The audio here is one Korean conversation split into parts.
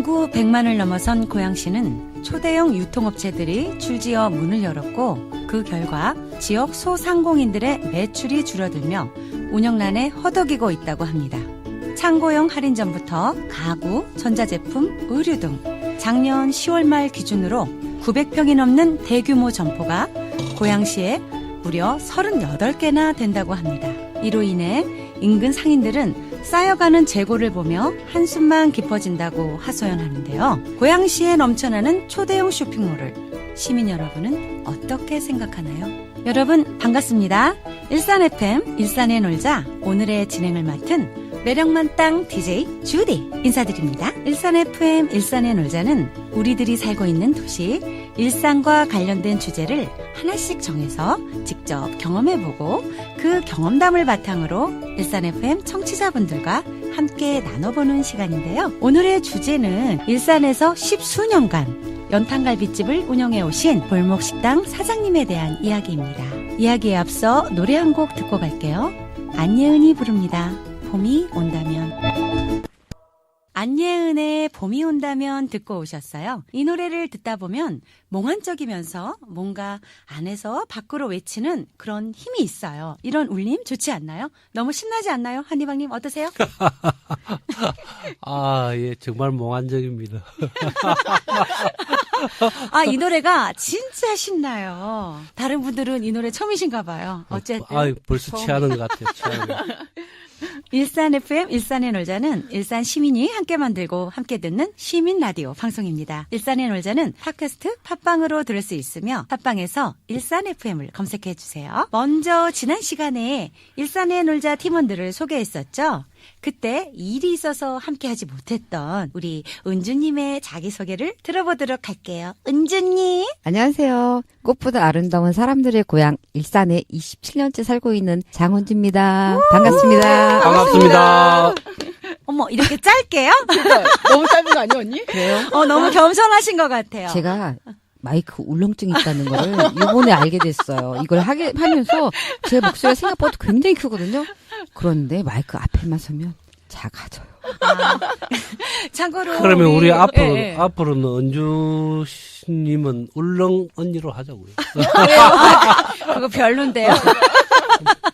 인구 100만을 넘어선 고양시는 초대형 유통업체들이 줄지어 문을 열었고 그 결과 지역 소상공인들의 매출이 줄어들며 운영난에 허덕이고 있다고 합니다. 창고형 할인점부터 가구, 전자제품, 의류 등 작년 10월 말 기준으로 900평이 넘는 대규모 점포가 고양시에 무려 38개나 된다고 합니다. 이로 인해 인근 상인들은 쌓여가는 재고를 보며 한숨만 깊어진다고 하소연하는데요. 고양시에 넘쳐나는 초대형 쇼핑몰을 시민 여러분은 어떻게 생각하나요? 여러분 반갑습니다. 일산 FM 일산에 놀자 오늘의 진행을 맡은 매력만땅 DJ 주디 인사드립니다. 일산 FM 일산에 놀자는 우리들이 살고 있는 도시 일산과 관련된 주제를 하나씩 정해서 직접 경험해보고 그 경험담을 바탕으로 일산 FM 청취자분들과 함께 나눠보는 시간인데요. 오늘의 주제는 일산에서 10수년간 연탄갈비집을 운영해오신 골목식당 사장님에 대한 이야기입니다. 이야기에 앞서 노래 한 곡 듣고 갈게요. 안예은이 부릅니다. 봄이 온다면. 안예은의 봄이 온다면 듣고 오셨어요. 이 노래를 듣다 보면 몽환적이면서 뭔가 안에서 밖으로 외치는 그런 힘이 있어요. 이런 울림 좋지 않나요? 너무 신나지 않나요? 한희방님 어떠세요? 아, 예, 정말 몽환적입니다. 아, 이 노래가 진짜 신나요. 다른 분들은 이 노래 처음이신가 봐요. 어쨌든. 아, 벌써 취하는 것 같아요. 취하는. 일산 FM 일산의 놀자는 일산 시민이 함께 만들고 함께 듣는 시민 라디오 방송입니다. 일산의 놀자는 팟캐스트 팟빵으로 들을 수 있으며 팟빵에서 일산 FM을 검색해 주세요. 먼저 지난 시간에 일산의 놀자 팀원들을 소개했었죠. 그때 일이 있어서 함께하지 못했던 우리 은주님의 자기소개를 들어보도록 할게요. 은주님. 안녕하세요. 꽃보다 아름다운 사람들의 고향 일산에 27년째 살고 있는 장은주입니다. 반갑습니다. 반갑습니다. 어머 이렇게 짧게요? 너무 짧은 거 아니에요, 언니? 그래요? 너무 겸손하신 것 같아요. 제가 마이크 울렁증이 있다는 거를 이번에 알게 됐어요. 이걸 하면서 제 목소리가 생각보다 굉장히 크거든요. 그런데 마이크 앞에만 서면 작아져요. 아, 참고로 그러면 우리 예. 앞으로는 은주님은 울렁 언니로 하자고요. 그거 별론데요.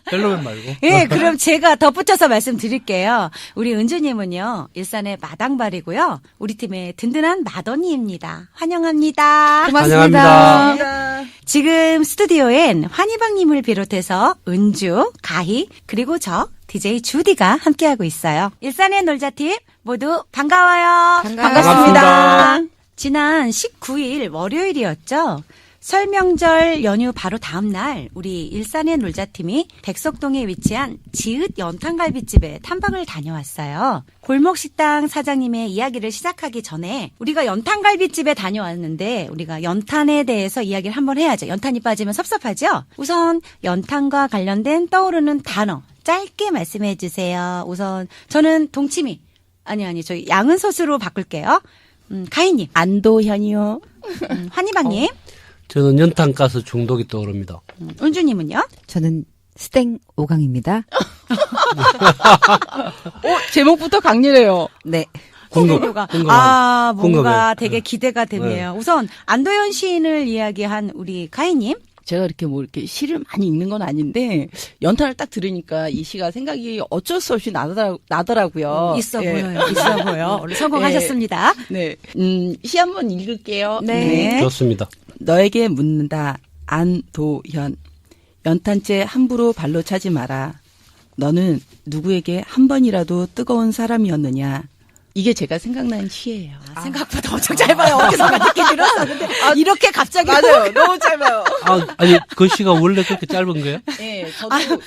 별로면 말고. 예, 그럼 제가 덧붙여서 말씀드릴게요. 우리 은주님은요, 일산의 마당발이고요. 우리 팀의 든든한 맏언니입니다. 환영합니다. 고맙습니다. 환영합니다. 지금 스튜디오엔 환희방님을 비롯해서 은주, 가희, 그리고 저 DJ 주디가 함께하고 있어요. 일산의 놀자팀 모두 반가워요. 반갑습니다. 지난 19일 월요일이었죠. 설명절 연휴 바로 다음 날 우리 일산의 놀자팀이 백석동에 위치한 지읒 연탄갈비집에 탐방을 다녀왔어요. 골목식당 사장님의 이야기를 시작하기 전에 우리가 연탄갈비집에 다녀왔는데 우리가 연탄에 대해서 이야기를 한번 해야죠. 연탄이 빠지면 섭섭하죠? 우선 연탄과 관련된 떠오르는 단어 짧게 말씀해 주세요. 우선 저는 동치미 저희 양은소스로 바꿀게요. 가희님. 안도현이요. 환희방님. 저는 연탄가스 중독이 떠오릅니다. 은주님은요? 저는 스땡 오강입니다. 제목부터 강렬해요. 네. 뭔가 궁금해. 되게 기대가 되네요. 우선 안도현 시인을 이야기한 우리 가희님. 제가 이렇게 이렇게 시를 많이 읽는 건 아닌데 연탄을 딱 들으니까 이 시가 생각이 어쩔 수 없이 나더라고요. 있어 예. 보여요. 있어 보여. 오늘 성공하셨습니다. 네. 시 한번 읽을게요. 네. 좋습니다. 너에게 묻는다. 안도현. 연탄재 함부로 발로 차지 마라. 너는 누구에게 한 번이라도 뜨거운 사람이었느냐. 이게 제가 생각난 시예요. 생각보다 엄청 짧아요. 어디선가 듣기 들었었는데 이렇게 갑자기 맞아요. 너무 짧아요. 아니, 그 시가 원래 그렇게 짧은 거예요? 네, 저도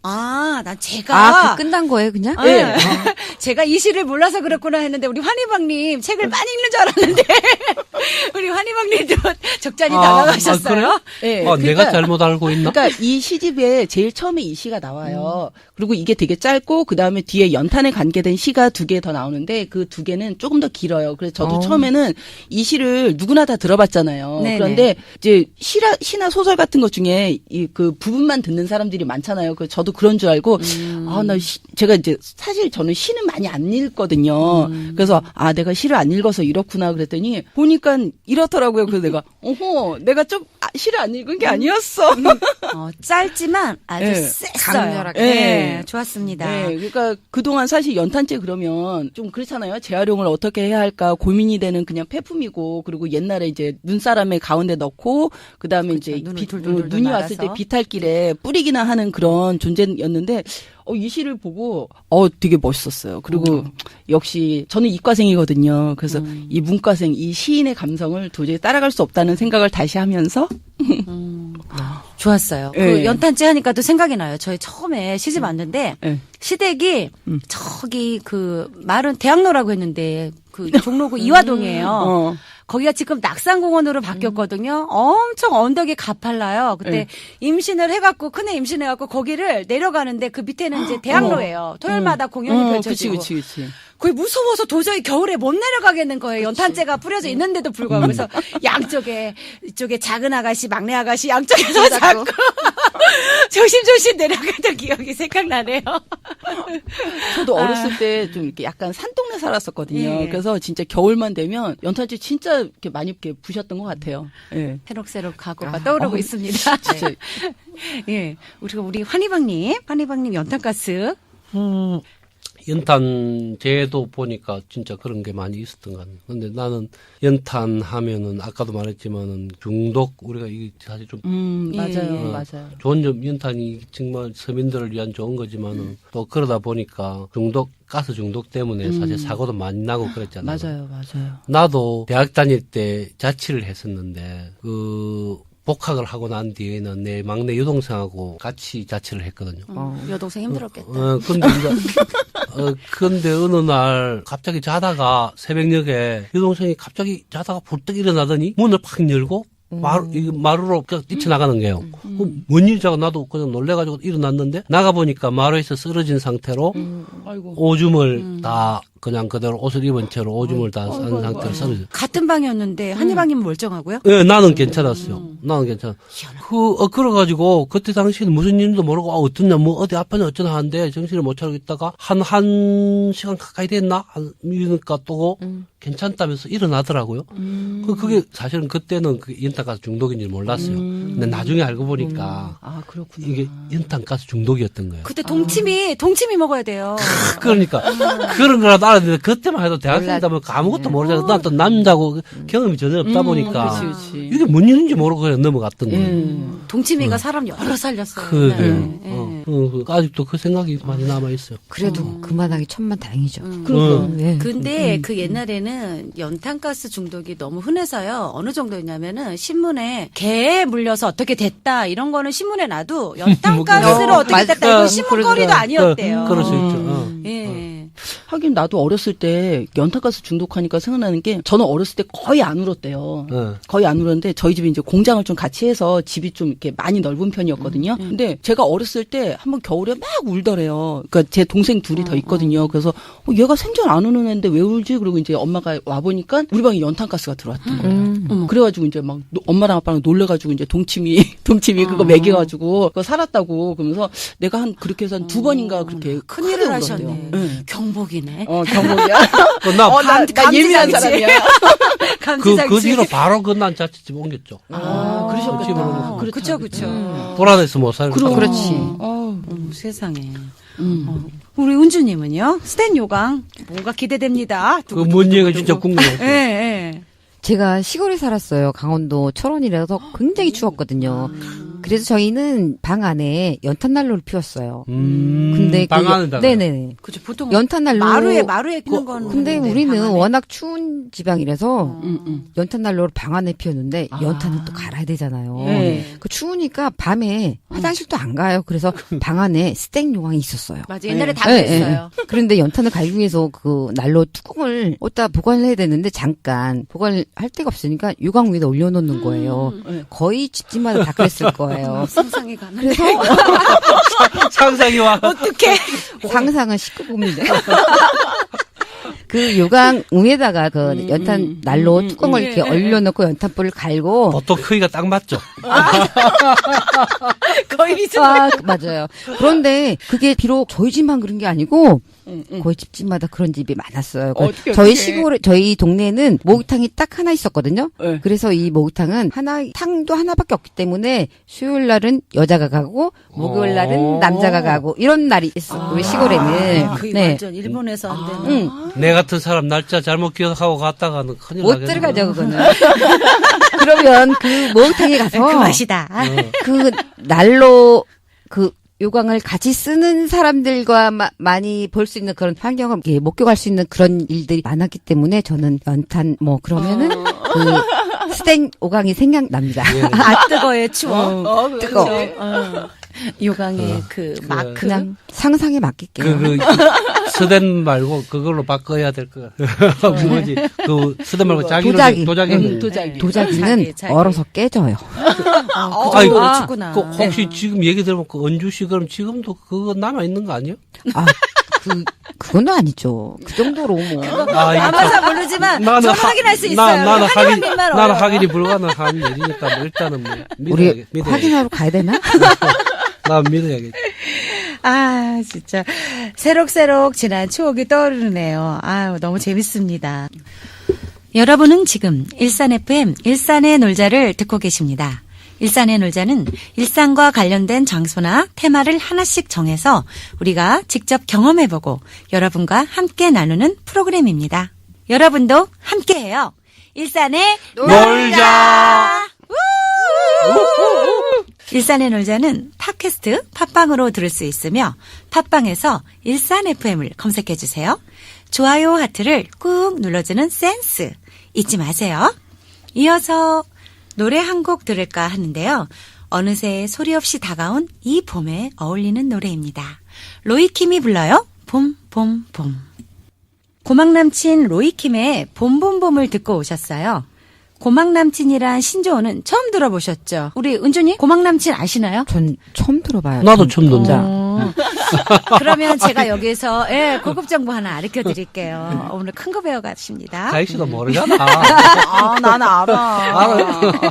난 제가 그 끝난 거예요, 그냥? 네. 제가 이 시를 몰라서 그렇구나 했는데 우리 환희방님 책을 많이 읽는 줄 알았는데 우리 환희방님도 적잖이 다가가셨어요. 네, 내가 잘못 알고 있나? 그러니까 이 시집에 제일 처음에 이 시가 나와요. 그리고 이게 되게 짧고 그 다음에 뒤에 연탄에 관계된 시가 2개 더 나오는데 그 2개는 조금 더 길어요. 그래서 저도 처음에는 이 시를 누구나 다 들어봤잖아요. 네네. 그런데 이제 시나 소설 같은 것 중에 이 그 부분만 듣는 사람들이 많잖아요. 그 저도 그런 줄 알고 제가 이제 사실 저는 시는 많이 안 읽거든요. 그래서 내가 시를 안 읽어서 이렇구나 그랬더니 보니까 이렇더라고요. 그래서 내가 좀 시를 안 읽은 게 아니었어. 짧지만 아주 네. 셌어요. 강렬하게. 네, 좋았습니다. 네, 그러니까 그동안 사실 연탄재 그러면 좀 그렇잖아요. 재활용을 어떻게 해야 할까 고민이 되는 그냥 폐품이고, 그리고 옛날에 이제 눈사람에 가운데 넣고 그다음에 이제 눈을 돌돌돌 눈이 왔을 때 말아서. 비탈길에 뿌리기나 하는 그런 존재였는데 이 시를 보고 되게 멋있었어요. 그리고 역시 저는 이과생이거든요. 그래서 이 문과생, 이 시인의 감성을 도저히 따라갈 수 없다는 생각을 다시 하면서 좋았어요. 네. 그 연탄재 하니까 또 생각이 나요. 저희 처음에 시집 왔는데 네. 시댁이 저기 그 말은 대학로라고 했는데 그 종로구 이화동이에요. 거기가 지금 낙산공원으로 바뀌었거든요. 엄청 언덕이 가팔라요. 그때 네. 임신을 해갖고 큰애 임신해갖고 거기를 내려가는데 그 밑에는 이제 대학로예요. 토요일마다 공연이 펼쳐지고. 그치. 거의 무서워서 도저히 겨울에 못 내려가겠는 거예요. 연탄재가 뿌려져 있는데도 불구하고. 그래서 양쪽에, 이쪽에 작은 아가씨, 막내 아가씨 양쪽에서 잡고 조심조심 내려가던 기억이 생각나네요. 저도 어렸을 때 좀 이렇게 약간 산동네 살았었거든요. 예. 그래서 진짜 겨울만 되면 연탄재 진짜 이렇게 많이 이렇게 부셨던 것 같아요. 예. 새록새록 과거가 떠오르고 있습니다. 진짜. 예. 우리 환희방님 연탄가스. 연탄재도 보니까 진짜 그런 게 많이 있었던 것 같아요. 근데 나는 연탄 하면은 아까도 말했지만은 중독, 우리가 이게 사실 좀 맞아요. 예. 맞아요. 좋은 점, 연탄이 정말 서민들을 위한 좋은 거지만은 또 그러다 보니까 가스 중독 때문에 사실 사고도 많이 나고 그랬잖아요. 맞아요. 나도 대학 다닐 때 자취를 했었는데 복학을 하고 난 뒤에는 내 막내 여동생하고 같이 자취를 했거든요. 여동생 힘들었겠다. 근데 어느 날 갑자기 자다가 새벽녘에 여동생이 갑자기 자다가 불떡 일어나더니 문을 팍 열고 마루로 그냥 뛰쳐나가는 거예요. 뭔 일이라고 나도 그냥 놀래가지고 일어났는데 나가보니까 마루에서 쓰러진 상태로 아이고. 오줌을 다 그냥 그대로 옷을 입은 채로 오줌을 다 싼 상태로 쓰러졌어요. 같은 방이었는데 환희방님은 멀쩡하고요? 예, 나는 괜찮았어요. 나는 괜찮아. 그래가지고, 그때 당시에는 무슨 일인지도 모르고, 어쩌냐, 어디 아파냐, 어쩌나 하는데, 정신을 못 차리고 있다가, 한 시간 가까이 됐나? 이러니까 또, 괜찮다면서 일어나더라고요. 그게 사실은 그때는 연탄가스 중독인지 몰랐어요. 근데 나중에 알고 보니까, 그렇구나. 이게 연탄가스 중독이었던 거예요. 그때 동치미 먹어야 돼요. 그러니까 그런 거라도 알았는데 그때만 해도 대학생이다 보니까 아무것도 모르잖아. 난 또 남자고 경험이 전혀 없다 보니까 그렇지. 이게 뭔 일인지 모르고 그냥 넘어갔던 거예요. 동치미가 사람 여러 살렸어요. 그래요. 네. 아직도 그 생각이 많이 남아 있어요. 그래도 그만하기 천만 다행이죠. 그러니까. 근데 그 옛날에는 연탄가스 중독이 너무 흔해서요. 어느 정도였냐면은 신문에 개에 물려서 어떻게 됐다 이런 거는 신문에 놔도 연탄가스로 어떻게 됐다 이건 신문거리도 아니었대요. 그럴 수 있죠. 예. 하긴 나도 어렸을 때 연탄가스 중독하니까 생각나는 게 저는 어렸을 때 거의 안 울었대요. 거의 안 울었는데 저희 집이 이제 공장을 좀 같이 해서 집이 좀 이렇게 많이 넓은 편이었거든요. 근데 제가 어렸을 때 한번 겨울에 막 울더래요. 그러니까 제 동생 둘이 더 있거든요. 그래서 얘가 생전 안 우는 애인데 왜 울지? 그리고 이제 엄마가 와 보니까 우리 방에 연탄가스가 들어왔던 거예요. 그래가지고 이제 막 엄마랑 아빠랑 놀래가지고 이제 동치미 그거 먹여가지고 그거 살았다고 그러면서 내가 그렇게 해서 한 2번인가 그렇게 큰일을 크게 하셨네. 울었대요. 네. 경복이네. 경복이야. 나 예민한 사람이야. 그 뒤로 바로 난 자취집 옮겼죠. 그러셨겠다. 그쵸. 불안해서 못 살고. 그렇지. 세상에. 우리 은주님은요? 스탠 요강. 뭔가 기대됩니다. 뭔 얘기가 진짜 궁금해요. 예. 제가 시골에 살았어요. 강원도 철원이라서 굉장히 추웠거든요. 그래서 저희는 방 안에 연탄난로를 피웠어요. 근데 방 안에다가. 네네네. 그죠. 보통 연탄난로 마루에 피는 건. 근데 네, 우리는 방 안에. 워낙 추운 지방이라서 연탄난로를 방 안에 피웠는데 연탄을 또 갈아야 되잖아요. 네. 그 추우니까 밤에 화장실도 안 가요. 그래서 방 안에 스낵 요강이 있었어요. 맞아. 옛날에 다 네, 그랬어요. 네. 그런데 연탄을 갈기 위해서 그 난로 뚜껑을 어디다 보관을 해야 되는데 잠깐 보관을 할 데가 없으니까 요강 위에다 올려놓는 거예요. 거의 집집마다 다 그랬을 거예요. 상상이 가는. 그래서 상상이 와. 어떻게? 상상은 19금인데. 그 요강 위에다가 그 연탄 난로 뚜껑을 이렇게 얼려놓고 연탄불을 갈고 보통 크기가 딱 맞죠. 거의 비슷해. 아, 맞아요. 그런데 그게 비록 저희 집만 그런 게 아니고 거의 집집마다 그런 집이 많았어요. 어떻게, 저희 어떻게. 시골에 저희 동네에는 목욕탕이 딱 하나 있었거든요. 네. 그래서 이 목욕탕은 탕도 하나밖에 없기 때문에 수요일 날은 여자가 가고 목요일 날은 남자가 가고 이런 날이 있어. 우리 시골에는. 그게 네. 완전 일본에서 안 되는. 내 같은 사람 날짜 잘못 기억하고 갔다가는 큰일 못 나겠네. 들어가죠, 그거는. 그러면 그 목욕탕에 가서 그 맛이다. 그 난로 그 요강을 같이 쓰는 사람들과 많이 볼 수 있는 그런 환경을 이렇게 목격할 수 있는 그런 일들이 많았기 때문에 저는 연탄 뭐 그러면은 그 스텐 오강이 생각납니다. 아, 뜨거의 추억. 뜨거. 요강의 그 마크. 그냥 상상에 맡길게요. 그 스댄 말고 그걸로 바꿔야 될 거야. 뭐지? 그 스댄 말고 도자기. 도자기. 도자기는 자기. 얼어서 깨져요. 그 아니, 정도로 춥구나. 그 혹시 지금 얘기 들으면 그 은주 씨 그럼 지금도 그거 남아 있는 거 아니에요? 아, 그건 아니죠. 그 정도로 뭐. 아마서 모르지만 저는 확인할 수 있어요. 나는 확인한 민만 나는 어려워. 확인이 불가능한 일이니까 뭐 일단은 뭐 우리 믿어야겠. 확인하러 가야 되나? 난 믿어야겠. 아, 진짜. 새록새록 지난 추억이 떠오르네요. 아유, 너무 재밌습니다. 여러분은 지금 일산 FM 일산의 놀자를 듣고 계십니다. 일산의 놀자는 일산과 관련된 장소나 테마를 하나씩 정해서 우리가 직접 경험해보고 여러분과 함께 나누는 프로그램입니다. 여러분도 함께해요. 일산의 놀자. 일산의 놀자는 팟캐스트 팟빵으로 들을 수 있으며 팟빵에서 일산 FM을 검색해 주세요. 좋아요 하트를 꾹 눌러주는 센스 잊지 마세요. 이어서 노래 한 곡 들을까 하는데요. 어느새 소리 없이 다가온 이 봄에 어울리는 노래입니다. 로이킴이 불러요. 봄, 봄, 봄. 고막남친 로이킴의 봄봄봄을 듣고 오셨어요. 고막남친이란 신조어는 처음 들어보셨죠? 우리 은주님 고막남친 아시나요? 전 처음 들어봐요. 나도 처음 진짜. 그러면 제가 여기서 고급 정보 하나 알려 드릴게요. 오늘 큰 거 배워가십니다. 가희 씨도 모르잖아. 아, 난 알아.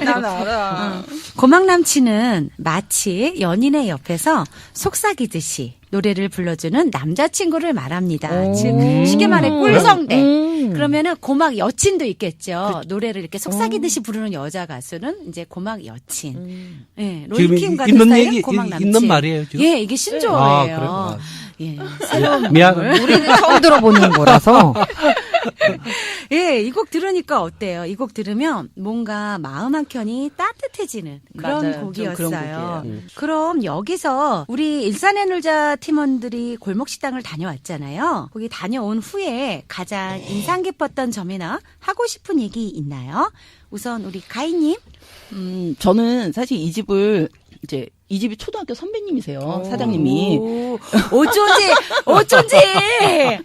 난 알아. 고막남친은 마치 연인의 옆에서 속삭이듯이 노래를 불러주는 남자친구를 말합니다. 즉 쉽게 말해 꿀성대. 그러면은 고막 여친도 있겠죠. 노래를 이렇게 속삭이듯이 부르는 여자 가수는 이제 고막 여친. 예, 지금 로이킴 같은 있는 스타일은 얘기 고막 남친. 있는 말이에요 지금. 예, 이게 신조어예요. 아, 예, 새로운 미안. 우리는 처음 들어보는 거라서. 예, 이 곡 들으니까 어때요? 이 곡 들으면 뭔가 마음 한켠이 따뜻해지는 그런 맞아요. 좀 곡이었어요. 그런 곡이에요. 그럼 여기서 우리 일산의 놀자 팀원들이 골목식당을 다녀왔잖아요. 거기 다녀온 후에 가장 인상 깊었던 점이나 하고 싶은 얘기 있나요? 우선 우리 가희님. 저는 사실 이 집을 이제 이 집이 초등학교 선배님이세요. 사장님이. 어쩐지.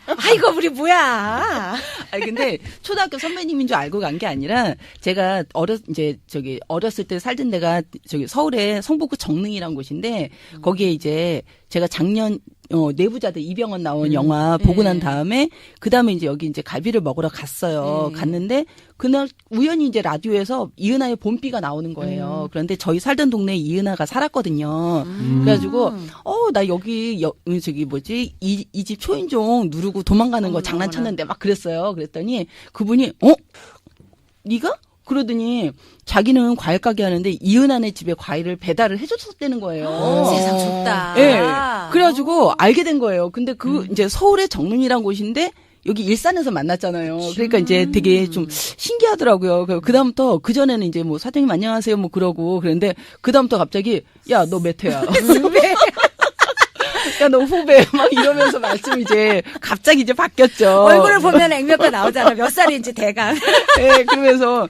아이고, 우리 뭐야. 아니 근데 초등학교 선배님인 줄 알고 간 게 아니라 제가 어렸을 때 살던 데가 저기 서울의 성북구 정릉이라는 곳인데 거기에 이제 제가 작년 내부자들 이병헌 나온 영화 보고 난 다음에 그다음에 이제 여기 이제 갈비를 먹으러 갔어요. 갔는데 그날 우연히 이제 라디오에서 이은하의 봄비가 나오는 거예요. 그런데 저희 살던 동네에 이은하가 살았거든요. 그래가지고 나 여기 저기 뭐지 이 집 초인종 누르고 도망가는 거 장난쳤는데 막 그랬어요. 그랬더니 그분이 네가? 그러더니 자기는 과일 가게 하는데 이은하네 집에 과일을 배달을 해줬었다는 거예요. 세상 좁다. 예. 그래가지고 알게 된 거예요. 근데 이제 서울의 정릉이란 곳인데 여기 일산에서 만났잖아요. 그러니까 이제 되게 좀 신기하더라고요. 그다음부터 그전에는 이제 뭐 사장님 안녕하세요 뭐 그러고 그랬는데 그다음부터 갑자기 야, 너 몇 회야? 야, 너 후배 막 이러면서 말씀이 이제 갑자기 이제 바뀌었죠. 얼굴을 보면 액면가 나오잖아. 몇 살인지 대강. 네, 그러면서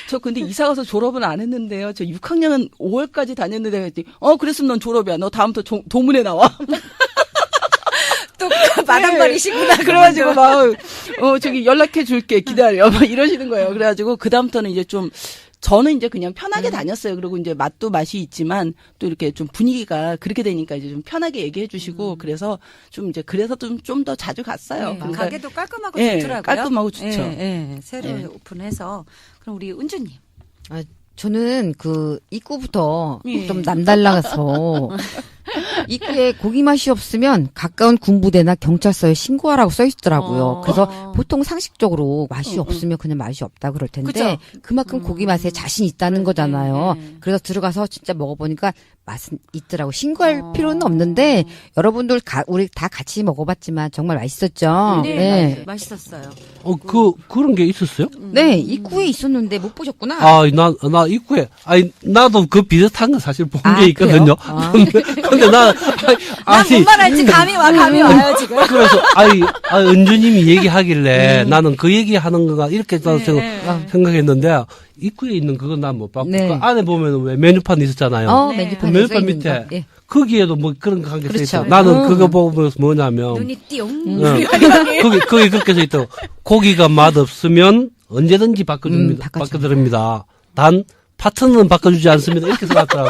저 근데 이사 가서 졸업은 안 했는데요. 저 6학년은 5월까지 다녔는데 그랬더니 그랬으면 넌 졸업이야. 너 다음부터 도문에 나와. 또 마당발이시구나. 그래가지고 막 저기 연락해 줄게 기다려 막 이러시는 거예요. 그래가지고 그 다음부터는 이제 좀 저는 이제 그냥 편하게 다녔어요. 그리고 이제 맛도 맛이 있지만 또 이렇게 좀 분위기가 그렇게 되니까 이제 좀 편하게 얘기해 주시고 그래서 좀 이제 그래서 좀 더 자주 갔어요. 네, 그러니까 가게도 깔끔하고 예, 좋더라고요. 깔끔하고 좋죠. 새로 예. 오픈해서. 그럼 우리 은주님. 저는 그 입구부터 예. 좀 남달라서 입구에 고기 맛이 없으면 가까운 군부대나 경찰서에 신고하라고 써 있더라고요. 그래서 보통 상식적으로 맛이 없으면 그냥 맛이 없다 그럴 텐데 그죠? 그만큼 고기 맛에 자신 있다는 거잖아요. 네. 그래서 들어가서 진짜 먹어보니까 맛은 있더라고. 신고할 필요는 없는데 여러분들 우리 다 같이 먹어봤지만 정말 맛있었죠. 네, 맛있었어요. 그런 게 있었어요? 네, 입구에 있었는데 못 보셨구나. 나 입구에, 나도 그 비슷한 거 사실 본 아, 게 있거든요. 그래요? 아. 근데 난뭔 말할지 감이 와요, 지금. 그래서, 은주님이 얘기하길래 나는 그 얘기하는 거가 이렇게 생각했는데, 입구에 있는 그건 난 못 봤고, 네. 그 안에 보면 왜 메뉴판 있었잖아요. 네. 메뉴판에 메뉴판 써 있는 밑에 거. 예. 거기에도 뭐 그런 거 한 개 써 그렇죠. 있어. 나는 그거 보면서 뭐냐면, 눈이 띠용. 거기 그렇게 써 있다고. 고기가 맛없으면 언제든지 바꿔줍니다. 바꿔드립니다. 단, 파트는 바꿔주지 않습니다. 이렇게 써놨더라고.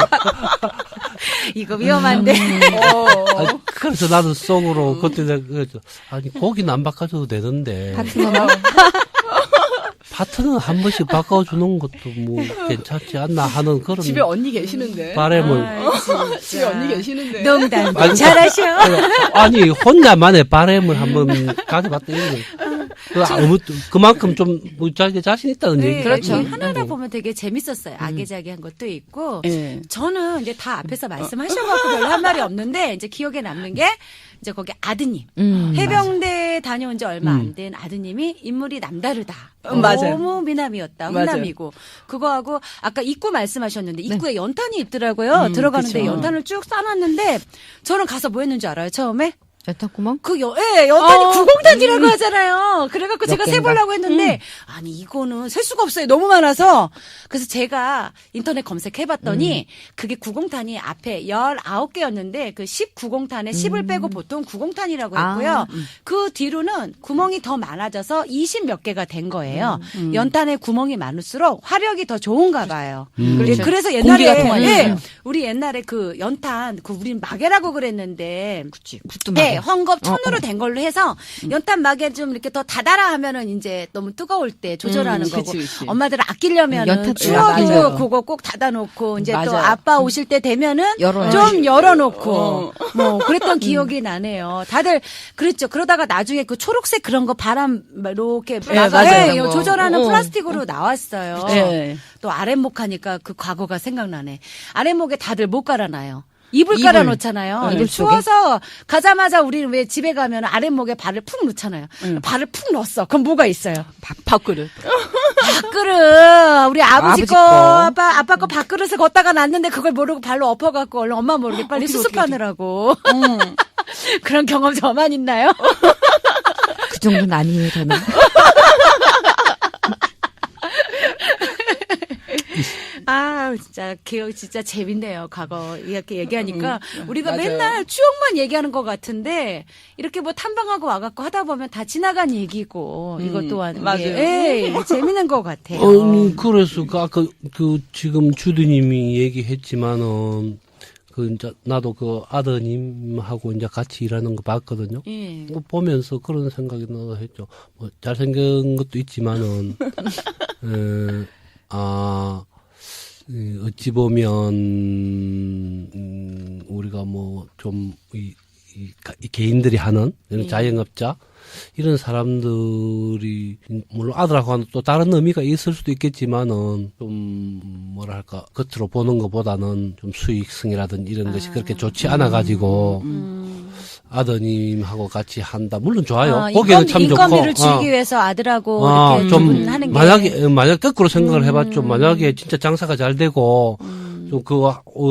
이거 위험한데. 그래서 나도 속으로 그때 내가 그랬죠. 아니, 고기는 안 바꿔줘도 되는데. 파트는 한 번씩 바꿔주는 것도 뭐 괜찮지 않나 하는 그런 집에 언니 계시는데. 바람을. 집에 언니 계시는데. 농담 아니, 잘하셔. 아니, 혼자만의 바람을 한번 가져봤다. 그만큼 좀 자기 자신 있다는 얘기. 그렇죠. 하나하나 보면 되게 재밌었어요. 아기자기한 것도 있고. 예. 저는 이제 다 앞에서 말씀하셔갖고 별로 한 말이 없는데, 이제 기억에 남는 게, 이제 거기 아드님. 해병대 다녀온 지 얼마 안 된 아드님이 인물이 남다르다. 맞아요. 너무 미남이었다. 맞아요. 훈남이고. 그거하고 아까 입구 말씀하셨는데 입구에 연탄이 있더라고요. 들어가는데 그쵸. 연탄을 쭉 쌓아놨는데 저는 가서 뭐 했는지 알아요? 처음에? 연탄구멍? 연탄이 구공탄이라고 하잖아요. 그래갖고 제가 몇 개인가? 세보려고 했는데, 아니, 이거는 셀 수가 없어요. 너무 많아서. 그래서 제가 인터넷 검색해봤더니, 그게 구공탄이 앞에 19개였는데, 그 19공탄에 10을 빼고 보통 구공탄이라고 했고요. 그 뒤로는 구멍이 더 많아져서 20 몇 개가 된 거예요. 연탄에 구멍이 많을수록 화력이 더 좋은가 봐요. 그렇죠. 그래서 공기가 옛날에, 통하니까. 우리 옛날에 그 연탄, 우린 마개라고 그랬는데, 그치. 굿도 마개. 네, 헝겊 천으로 된 걸로 해서 연탄 마개 좀 이렇게 더 닫아라 하면은 이제 너무 뜨거울 때 조절하는 거고. 그치, 그치. 엄마들 아끼려면은 연탄 추워도 맞아요. 그거 꼭 닫아놓고 이제 또 맞아요. 아빠 오실 때 되면은 열어야지. 좀 열어놓고 뭐 그랬던 기억이 나네요. 다들 그랬죠. 그러다가 나중에 그 초록색 그런 거 바람 이렇게 맞아요. 조절하는 플라스틱으로 나왔어요. 예. 또 아랫목 하니까 그 과거가 생각나네. 아랫목에 다들 못 갈아놔요. 이불 이불. 깔아놓잖아요. 이불 추워서 가자마자 우리는 왜 집에 가면 아랫목에 발을 푹 넣잖아요. 발을 푹 넣었어. 그럼 뭐가 있어요? 밥그릇. 밥그릇. 우리 아버지 아버지 거, 거. 아빠 거 밥그릇을 걷다가 놨는데 그걸 모르고 발로 엎어갖고 얼른 엄마 모르게 빨리 수습하느라고. 그런 경험 저만 있나요? 그 정도는 아니에요, 저는. 진짜 기억 진짜 재밌네요. 과거 이렇게 얘기하니까 우리가 맞아요. 맨날 추억만 얘기하는 것 같은데 이렇게 뭐 탐방하고 와갖고 하다 보면 다 지나간 얘기고 이것 또한 맞아요. 이게 재밌는 것 같아요. 그래서 아까 지금 주디님이 얘기했지만은 이제 나도 그 아드님하고 이제 같이 일하는 거 봤거든요. 예. 보면서 그런 생각이 나도 했죠. 뭐 잘생긴 것도 있지만은 어찌 보면 우리가 뭐 좀 이 개인들이 하는 이런 자영업자 이런 사람들이 물론 아들하고는 또 다른 의미가 있을 수도 있겠지만은 좀 뭐랄까 겉으로 보는 것보다는 좀 수익성이라든지 이런 것이 그렇게 좋지 않아 가지고 아드님하고 같이 한다. 물론 좋아요. 거기는 참 좋고. 인건비를 줄이기 위해서 아들하고 이렇게 좀 하는 게 만약 거꾸로 생각을 해봤죠. 만약에 진짜 장사가 잘 되고 좀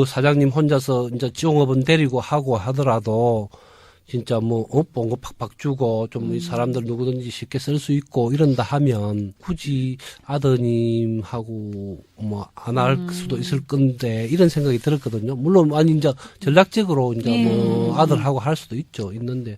사장님 혼자서 이제 지용업은 데리고 하고 하더라도 진짜 뭐 뽕고 팍팍 주고 좀 이 사람들 누구든지 쉽게 쓸 수 있고 이런다 하면 굳이 아드님하고 뭐 안 할 수도 있을 건데 이런 생각이 들었거든요. 물론 아니 이제 전략적으로 이제 뭐 아들하고 할 수도 있는데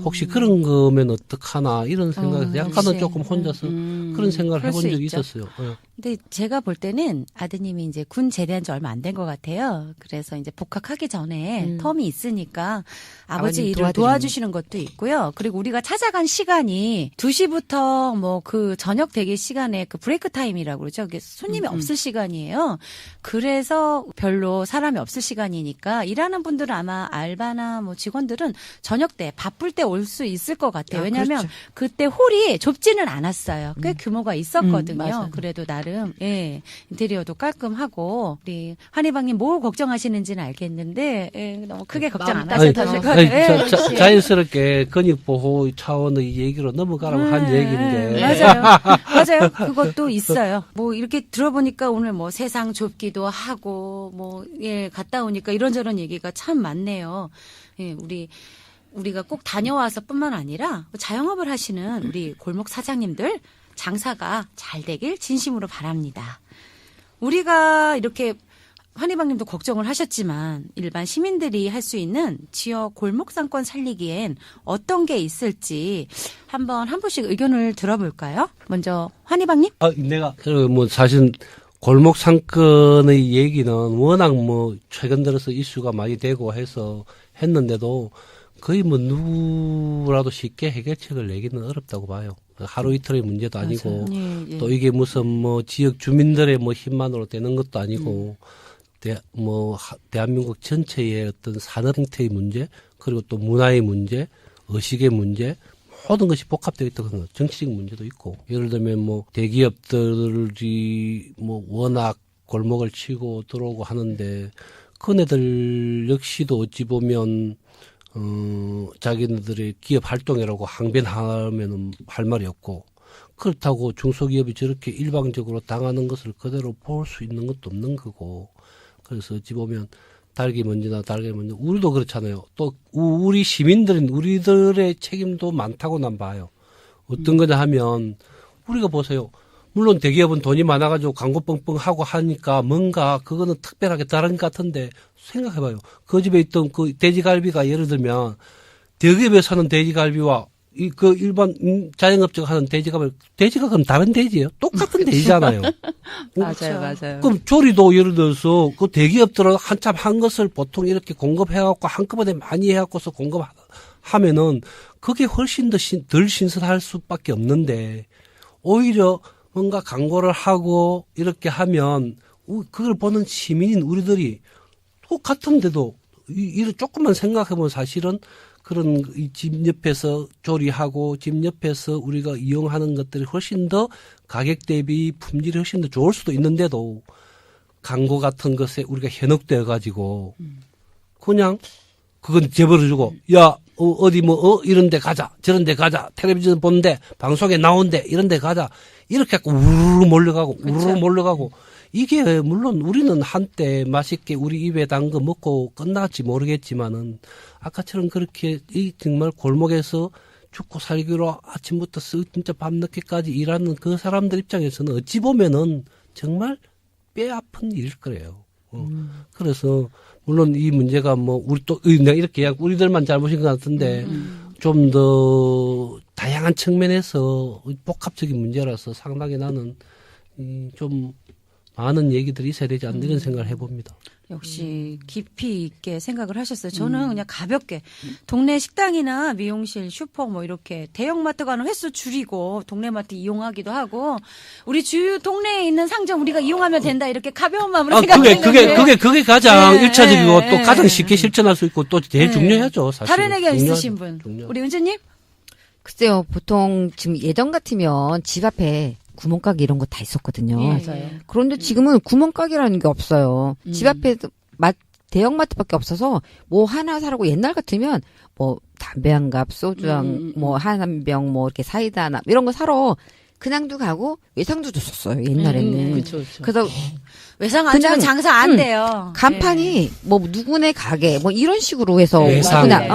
혹시 그런 거면 어떡하나 이런 생각에서 약간은 그렇지. 조금 혼자서 그런 생각을 그럴 해본 수 적이 있죠. 있었어요. 예. 근데 제가 볼 때는 아드님이 이제 군 제대한 지 얼마 안 된 것 같아요. 그래서 이제 복학하기 전에 텀이 있으니까 아버지 아버님 일을 도와드리는. 도와주시는 것도 있고요. 그리고 우리가 찾아간 시간이 2시부터 뭐 그 저녁 대기 시간에 그 브레이크 타임이라고 그러죠. 그게 손님이 없을 시간이에요. 그래서 별로 사람이 없을 시간이니까 일하는 분들은 아마 알바나 뭐 직원들은 저녁 때 바쁠 때 올 수 있을 것 같아요. 왜냐하면 그렇죠. 그때 홀이 좁지는 않았어요. 꽤 규모가 있었거든요. 맞아요. 그래도 나름 예, 인테리어도 깔끔하고 우리 한희방님 뭘 걱정하시는지는 알겠는데 예, 너무 크게 걱정 안 마음 하셔도 따뜻하실 될 것 아니, 같아요. 예, 자연스럽게 근육보호 차원의 얘기로 넘어가라고 한 얘기인데. 맞아요. 맞아요. 그것도 있어요. 뭐 이렇게 들어보니까 오늘 뭐 세상 좁기도 하고 뭐 예, 갔다 오니까 이런저런 얘기가 참 많네요. 예, 우리가 꼭 다녀와서뿐만 아니라 자영업을 하시는 우리 골목 사장님들 장사가 잘 되길 진심으로 바랍니다. 우리가 이렇게 한희방님도 걱정을 하셨지만 일반 시민들이 할 수 있는 지역 골목 상권 살리기엔 어떤 게 있을지 한번 한 분씩 의견을 들어볼까요? 먼저 한희방님? 내가 뭐 사실 골목 상권의 얘기는 워낙 뭐 최근 들어서 이슈가 많이 되고 해서 했는데도 거의 뭐 누구라도 쉽게 해결책을 내기는 어렵다고 봐요. 하루 이틀의 문제도 아니고 예, 예. 또 이게 무슨 뭐 지역 주민들의 뭐 힘만으로 되는 것도 아니고 대한민국 전체의 어떤 산업 형태의 문제 그리고 또 문화의 문제, 의식의 문제 모든 것이 복합되어 있다고 생각해요. 정치적 문제도 있고 예를 들면 뭐 대기업들이 뭐 워낙 골목을 치고 들어오고 하는데 그네들 역시도 어찌 보면 자기네들의 기업 활동이라고 항변하면은 할 말이 없고 그렇다고 중소기업이 저렇게 일방적으로 당하는 것을 그대로 볼 수 있는 것도 없는 거고 그래서 어찌 보면 달기 먼지나 달기 먼지 우리도 그렇잖아요. 또 우리 시민들은 우리들의 책임도 많다고 난 봐요. 어떤 거냐 하면 우리가 보세요. 물론 대기업은 돈이 많아가지고 광고 뻥뻥 하고 하니까 뭔가 그거는 특별하게 다른 것 같은데 생각해봐요. 그 집에 있던 그 돼지갈비가 예를 들면 대기업에 사는 돼지갈비와 그 일반 자영업자가 하는 돼지가 그럼 다른 돼지예요? 똑같은 돼지잖아요. 맞아요, 맞아요. 그럼 조리도 예를 들어서 그 대기업들은 한참 한 것을 보통 이렇게 공급해갖고 한꺼번에 많이 해갖고서 공급하면은 그게 훨씬 덜 신선할 수밖에 없는데 오히려 뭔가 광고를 하고 이렇게 하면 그걸 보는 시민인 우리들이 똑같은데도 이를 조금만 생각해보면 사실은 그런 집 옆에서 조리하고 집 옆에서 우리가 이용하는 것들이 훨씬 더 가격 대비 품질이 훨씬 더 좋을 수도 있는데도 광고 같은 것에 우리가 현혹되어 가지고 그냥 그건 제버려주고 야 어디 뭐 이런 데 가자 저런 데 가자 텔레비전 보는데 방송에 나온대 이런 데 가자 이렇게 하고 우르르 몰려가고 우르르 몰려가고 이게 물론 우리는 한때 맛있게 우리 입에 단 거 먹고 끝났지 모르겠지만은 아까처럼 그렇게 이 정말 골목에서 죽고 살기로 아침부터 진짜 밤늦게까지 일하는 그 사람들 입장에서는 어찌 보면은 정말 뼈 아픈 일일 거예요. 그래서 물론 이 문제가 뭐 우리 또 내가 이렇게 이야기 우리들만 잘못인 것 같은데 좀 더 다양한 측면에서 복합적인 문제라서 상당히 나는 좀 많은 얘기들이 있어야 되지 않나 이런 생각을 해봅니다. 역시 깊이 있게 생각을 하셨어요. 저는 그냥 가볍게 동네 식당이나 미용실, 슈퍼 뭐 이렇게 대형마트 가는 횟수 줄이고 동네 마트 이용하기도 하고 우리 주요 동네에 있는 상점 우리가 이용하면 된다 이렇게 가벼운 마음으로 생각하는 그게 가장 네, 일차적이고 네, 또 네. 가장 쉽게 실천할 수 있고 또 제일 네. 중요하죠. 사실. 다른 의견 있으신 분 중요하죠. 우리 은주님? 글쎄요, 보통 지금 예전 같으면 집 앞에 구멍가게 이런 거 다 있었거든요. 예. 맞아요. 그런데 지금은 구멍가게라는 게 없어요. 집 앞에 대형마트밖에 없어서 뭐 하나 사라고 옛날 같으면 뭐 담배 한 갑, 소주 뭐 한 병, 뭐 이렇게 사이다 하나 이런 거 사러 그냥도 가고 외상도 줬었어요 옛날에는. 그렇죠. 그래서 외상 안 주면 그냥, 장사 안 돼요. 간판이 뭐 누구네 가게 뭐 이런 식으로 해서 외상. 그냥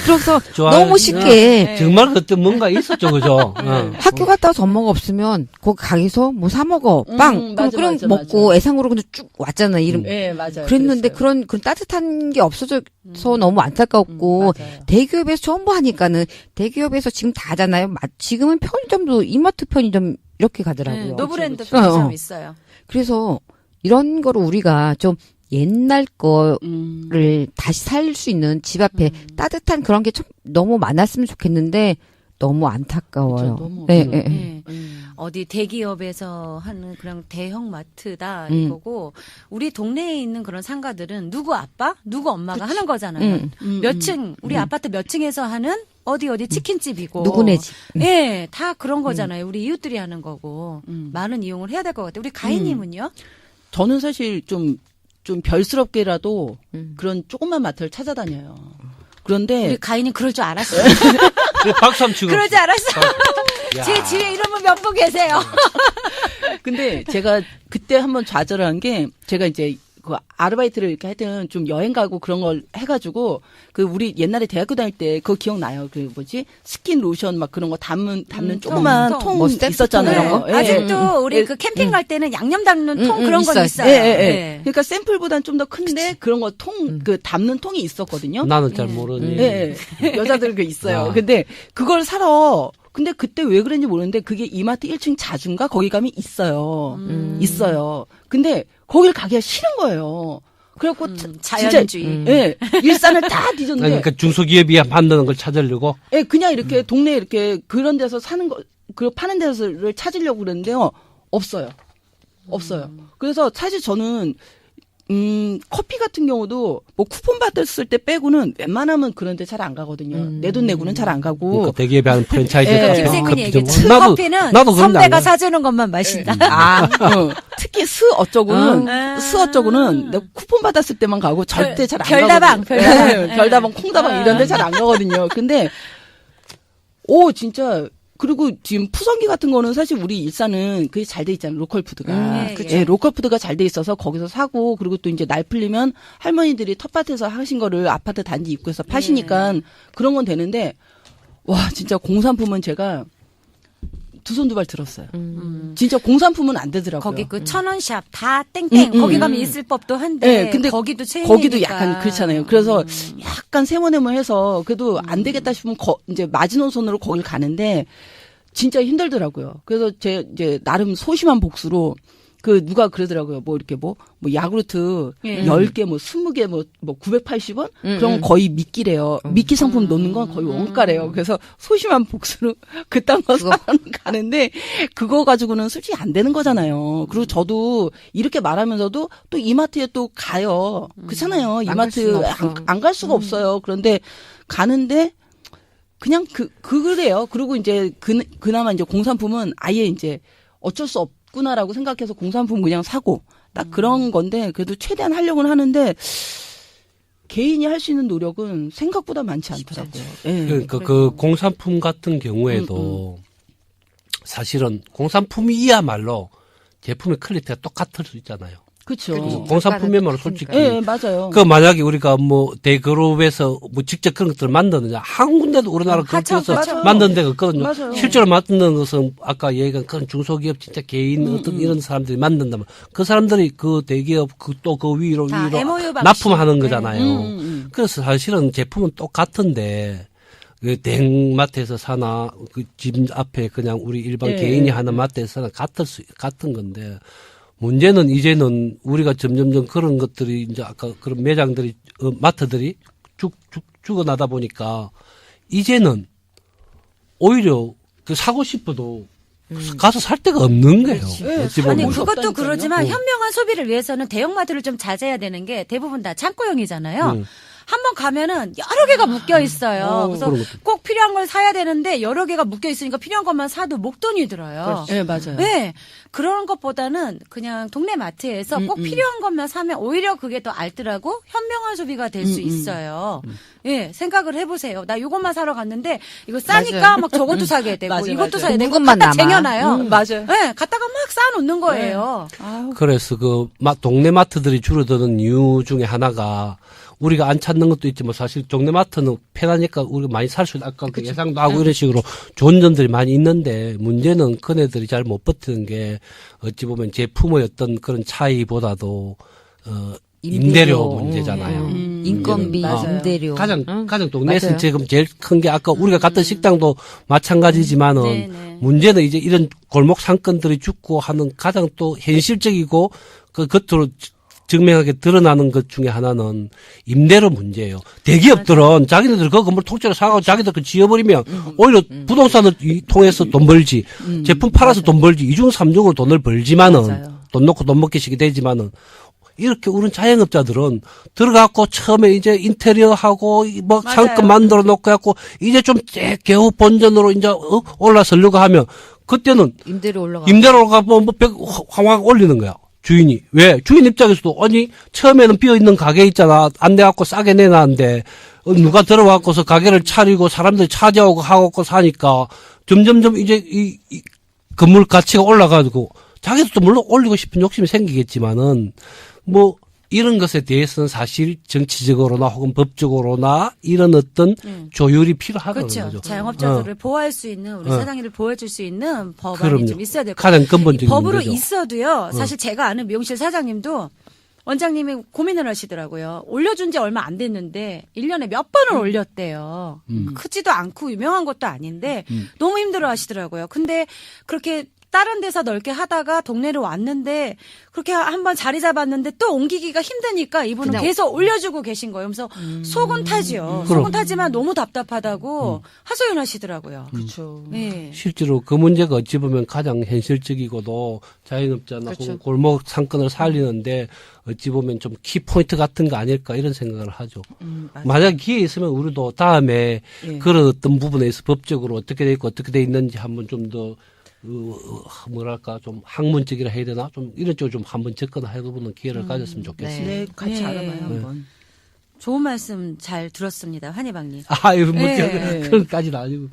그래서 좋아요. 너무 쉽게 네. 정말 그때 뭔가 있었죠, 그죠? 학교 갔다가 젖먹어 없으면 거기 가게에서 뭐 사 먹어 빵 맞아, 그럼 맞아, 먹고 맞아. 애상으로 그냥 쭉 왔잖아요. 이름 네, 맞아요. 그랬는데 그랬어요. 그런 따뜻한 게 없어져서 너무 안타깝고 맞아요. 대기업에서 전부 하니까는 대기업에서 지금 다 하잖아요. 지금은 편의점도 이마트 편의점 이렇게 가더라고요. 네, 노브랜드 그렇죠. 편의점 있어요. 그래서 이런 거를 우리가 좀 옛날 거를 다시 살릴 수 있는 집 앞에 따뜻한 그런 게 좀 너무 많았으면 좋겠는데 너무 안타까워요. 그렇죠, 너무 네, 없어요. 네, 네. 네. 어디 대기업에서 하는 그냥 대형 마트다 음. 이거고 우리 동네에 있는 그런 상가들은 누구 아빠, 누구 엄마가 하는 거잖아요. 몇 층, 우리 아파트 몇 층에서 하는 어디 치킨집이고 누구네 집. 예, 다 그런 거잖아요. 우리 이웃들이 하는 거고 많은 이용을 해야 될 것 같아요. 우리 가희님은요? 저는 사실 좀 별스럽게라도 음. 그런 조그만 마트를 찾아다녀요. 그런데 우리 가희님 그럴 줄 알았어요. 박수 한번 치고. 그럴 줄 알았어요. 야. 제 집에 이런 분 몇 분 계세요. 근데 제가 그때 한번 좌절을 한 게 제가 이제 그 아르바이트를 이렇게 하여튼 좀 여행 가고 그런 걸 해가지고 그 우리 옛날에 대학교 다닐 때 그거 기억나요? 그 뭐지 스킨 로션 막 그런 거 담는 조그만 통 뭐 스탬프 있었잖아요. 통 이런 거? 예. 아직도 우리 그 캠핑 갈 때는 양념 담는 통 그런 건 있어요. 있어요. 예, 예, 예. 네. 그러니까 샘플보다는 좀 더 큰데 그런 거 그 담는 통이 있었거든요. 나는 잘 모르니. 예, 예. 여자들 그 있어요. 아. 근데 그걸 사러 근데 그때 왜 그랬는지 모르는데 그게 이마트 1층 자중가 거기 가면 있어요. 있어요. 근데 거길 가기가 싫은 거예요. 그래갖고 자연주의. 예, 일산을 다 뒤졌는데 그러니까 중소기업이 만드는 걸 찾으려고. 예, 그냥 이렇게 동네 이렇게 그런 데서 사는 거, 그 파는 데서를 찾으려고 그랬는데요. 없어요. 없어요. 그래서 사실 저는, 커피 같은 경우도 뭐 쿠폰 받았을 때 빼고는 웬만하면 그런 데 잘 안 가거든요. 내 돈 내고는 잘 안 가고. 그러니까 대기업이 하는 프랜차이즈 예. 같은 김생민이 커피 좀- 얘기했죠. 커피는 나도 그런데 안 선배가 가. 사주는 것만 마신다. 특히 스 어쩌고는, 스 어쩌고는 내가 쿠폰 받았을 때만 가고 절대 잘 안 별다방, 가거든요. 별다방. 예, 별다방, 콩다방 이런 데 잘 안 가거든요. 근데, 진짜, 그리고 지금 푸성기 같은 거는 사실 우리 일산은 그게 잘 돼 있잖아요. 로컬 푸드가. 예, 예, 로컬 푸드가 잘 돼 있어서 거기서 사고 그리고 또 이제 날 풀리면 할머니들이 텃밭에서 하신 거를 아파트 단지 입구에서 파시니까 그런 건 되는데 와, 진짜 공산품은 제가 두 손 두 발 들었어요. 진짜 공산품은 안 되더라고요. 거기 그 천원샵 다 땡땡 거기 가면 있을 법도 한데 네, 근데 거기도 체인이니까. 거기도 약간 그렇잖아요. 그래서 약간 세모네모해서 그래도 안 되겠다 싶으면 이제 마지노선으로 거길 가는데 진짜 힘들더라고요. 그래서 제 이제 나름 소심한 복수로 그 누가 그러더라고요. 뭐 이렇게 뭐 야구르트 10개 뭐 20개 뭐 980원? 그런 거 거의 미끼래요. 미끼 상품 놓는 건 거의 원가래요. 그래서 소심한 복수로 그딴 거 사러 가는데 그거 가지고는 솔직히 안 되는 거잖아요. 그리고 저도 이렇게 말하면서도 또 이마트에 또 가요. 그렇잖아요. 안 갈 이마트 수는 없어. 안 갈 수가 없어요. 그런데 가는데 그냥 그래요. 그리고 이제 그나마 이제 공산품은 아예 이제 어쩔 수 없구나라고 생각해서 공산품 그냥 사고 딱 그런 건데 그래도 최대한 하려고는 하는데 개인이 할 수 있는 노력은 생각보다 많지 않더라고요. 예. 그러니까 그 공산품 같은 경우에도 사실은 공산품이야말로 제품의 퀄리티가 똑같을 수 있잖아요. 그렇죠. 공산품이야말로 솔직히. 예, 맞아요. 그 만약에 우리가 뭐 대그룹에서 뭐 직접 그런 것들을 만드느냐 한 군데도 우리나라 그렇게 해서 맞아요. 만드는 데가 없거든요. 맞아요. 실제로 만드는 것은 아까 얘기한 그런 중소기업 진짜 개인 어떤 이런 사람들이 만든다면 그 사람들이 그 대기업 또 그 위로 다 MOU 방식. 납품하는 거잖아요. 음. 그래서 사실은 제품은 똑같은데 그 대형마트에서 사나 그 집 앞에 그냥 우리 일반 예. 개인이 하는 마트에서 사나 같은 건데 문제는 이제는 우리가 점점점 그런 것들이 이제 아까 그런 매장들이 마트들이 쭉 죽어나다 보니까 이제는 오히려 그 사고 싶어도 가서 살 데가 없는 거예요. 어찌 보면. 아니 볼수 그것도 없다니까요. 그러지만 현명한 소비를 위해서는 대형마트를 좀 자제해야 되는 게 대부분 다 창고형이잖아요. 한번 가면은 여러 개가 묶여 있어요. 그래서 그런 것도. 꼭 필요한 걸 사야 되는데 여러 개가 묶여 있으니까 필요한 것만 사도 목돈이 들어요. 네, 맞아요. 네. 그런 것보다는 그냥 동네 마트에서 꼭 필요한 것만 사면 오히려 그게 더 알뜰하고 현명한 소비가 될 수 있어요. 예, 생각을 해보세요. 나 이것만 사러 갔는데 이거 싸니까 맞아요. 막 저것도 사게 되고 맞아요, 이것도 맞아요. 사야 되고 물건만 갖다 남아. 쟁여놔요. 맞아요. 예, 갖다가 막 쌓아놓는 거예요. 그래서 동네 마트들이 줄어드는 이유 중에 하나가 우리가 안 찾는 것도 있지만 사실 동네 마트는 편하니까 우리가 많이 살 수 있다. 아까 그 예상도 하고 이런 식으로 좋은 점들이 많이 있는데 문제는 그네들이 잘 못 버티는 게 어찌 보면 제품의 어떤 그런 차이보다도 임대료 문제잖아요. 인건비, 맞아요. 임대료. 가장 응? 동네에서 맞아요. 지금 제일 큰 게 아까 우리가 갔던 식당도 마찬가지지만은 네네. 문제는 이제 이런 골목 상권들이 죽고 하는 가장 또 현실적이고 그 겉으로 증명하게 드러나는 것 중에 하나는 임대료 문제예요. 대기업들은 자기네들 그 건물 통째로 사가고 자기들 그 지어버리면 오히려 부동산을 통해서 돈 벌지, 제품 팔아서 돈 벌지, 이중 삼중으로 돈을 벌지만은 맞아요. 돈 넣고 돈 먹기식이 되지만은 이렇게 우는 자영업자들은 들어가고 처음에 이제 인테리어하고 뭐 맞아요. 상권 만들어 놓고 해갖고 이제 좀 겨우 본전으로 이제 올라서려고 하면 그때는 임대료 올라가. 임대료가 확 올리는 거야. 주인이. 왜? 주인 입장에서도, 아니, 처음에는 비어있는 가게 있잖아. 안 내갖고 싸게 내놨는데, 누가 들어와갖고서 가게를 차리고 사람들이 차지하고 하고 사니까, 점점점 이제 이 건물 가치가 올라가지고, 자기도 물론 올리고 싶은 욕심이 생기겠지만은, 뭐, 이런 것에 대해서는 사실 정치적으로나 혹은 법적으로나 이런 어떤 조율이 필요하다는 그렇죠. 거죠. 자영업자들을 보호할 수 있는 우리 사장님을 보호해줄 수 있는 법안이 그럼요. 좀 있어야 될 것 같아요. 가장 근본적인 법으로 문제죠. 있어도요. 사실 제가 아는 미용실 사장님도 원장님이 고민을 하시더라고요. 올려준 지 얼마 안 됐는데 1년에 몇 번을 올렸대요. 크지도 않고 유명한 것도 아닌데 너무 힘들어 하시더라고요. 근데 그렇게 다른 데서 넓게 하다가 동네로 왔는데 그렇게 한번 자리 잡았는데 또 옮기기가 힘드니까 이분은 그냥 계속 올려주고 계신 거예요. 그래서 속은 타지요. 그럼. 속은 타지만 너무 답답하다고 하소연하시더라고요. 그렇죠. 네. 실제로 그 문제가 어찌 보면 가장 현실적이고도 자영업자나 그렇죠. 혹은 골목 상권을 살리는데 어찌 보면 좀 키포인트 같은 거 아닐까 이런 생각을 하죠. 만약 기회 있으면 우리도 다음에 예. 그런 어떤 부분에서 법적으로 어떻게 돼 있고 어떻게 돼 있는지 한번 좀 더 뭐랄까 좀 학문적이라 해야 되나 좀 이런 쪽으로 좀 한번 접근해보는 기회를 가졌으면 좋겠어요. 네, 같이 네. 알아봐요 한번. 좋은 말씀 잘 들었습니다. 환희방님. 아유 뭐 네. 그런까지는 아니고.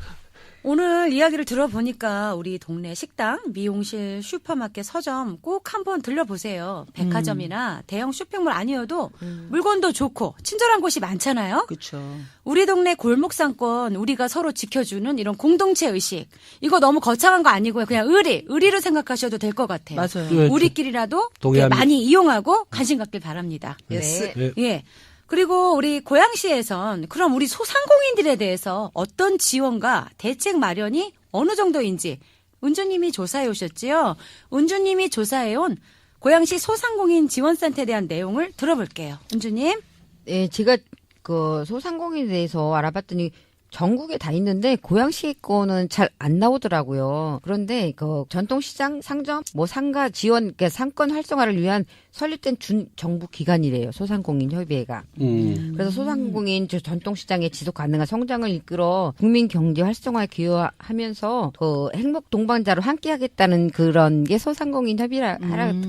오늘 이야기를 들어보니까 우리 동네 식당, 미용실, 슈퍼마켓, 서점 꼭 한번 들려보세요. 백화점이나 대형 쇼핑몰 아니어도 물건도 좋고 친절한 곳이 많잖아요. 그렇죠. 우리 동네 골목상권 우리가 서로 지켜주는 이런 공동체 의식. 이거 너무 거창한 거 아니고요. 그냥 의리로 생각하셔도 될 것 같아요. 맞아요. 네, 우리끼리라도 동의합니다. 많이 이용하고 관심 갖길 바랍니다. 네. 네. 예. 그리고 우리 고양시에선 그럼 우리 소상공인들에 대해서 어떤 지원과 대책 마련이 어느 정도인지 은주님이 조사해 오셨지요. 은주님이 조사해온 고양시 소상공인 지원센터에 대한 내용을 들어볼게요. 은주님. 예, 제가 그 소상공인에 대해서 알아봤더니 전국에 다 있는데 고양시 거는 잘 안 나오더라고요. 그런데 그 전통시장, 상점, 뭐 상가 지원, 그러니까 상권 활성화를 위한 설립된 준정부 기관이래요. 소상공인 협의회가. 그래서 소상공인 전통시장의 지속 가능한 성장을 이끌어 국민 경제 활성화에 기여하면서 그 행복 동반자로 함께하겠다는 그런 게 소상공인 협의라